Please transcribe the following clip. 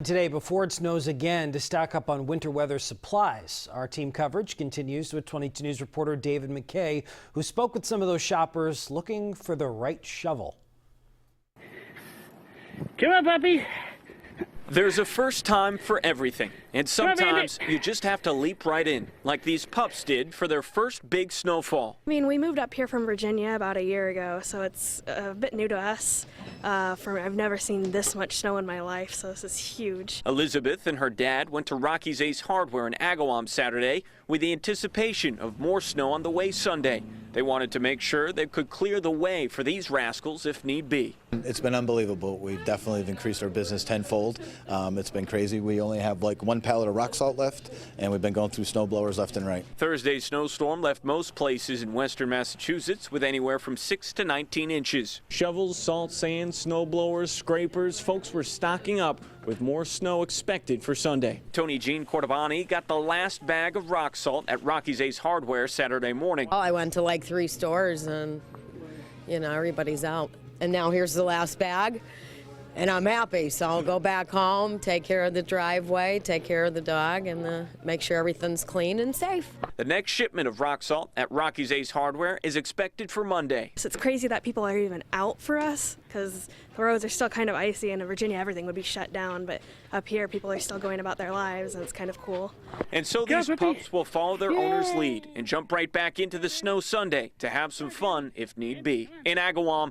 Today, before it snows again, to stock up on winter weather supplies. Our team coverage continues with 22 News reporter David McKay, who spoke with some of those shoppers looking for the right shovel. Come on, puppy. There's a first time for everything, and sometimes you just have to leap right in, like these pups did for their first big snowfall. I mean, we moved up here from Virginia about a year ago, so it's a bit new to us. I've never seen this much snow in my life, so this is huge. Elizabeth and her dad went to Rocky's Ace Hardware in Agawam Saturday with the anticipation of more snow on the way Sunday. They wanted to make sure they could clear the way for these rascals if need be. It's been unbelievable. We definitely have increased our business tenfold. It's been crazy. We only have like 1 pallet of rock salt left, and we've been going through snow blowers left and right. Thursday's snowstorm left most places in western Massachusetts with anywhere from 6 to 19 inches. Shovels, salt, sand, snow blowers, scrapers. Folks were stocking up with more snow expected for Sunday. Tony Jean Cordovani got the last bag of rock salt at Rocky's Ace Hardware Saturday morning. Oh, I went to like 3 stores and, everybody's out. And now here's the last bag, and I'm happy. So I'll go back home, take care of the driveway, take care of the dog, and make sure everything's clean and safe. The next shipment of rock salt at Rocky's Ace Hardware is expected for Monday. So it's crazy that people are even out for us, because the roads are still kind of icy, and in Virginia everything would be shut down, but up here people are still going about their lives, and it's kind of cool. And so these pups will follow their owner's lead and jump right back into the snow Sunday to have some fun if need be. In Agawam,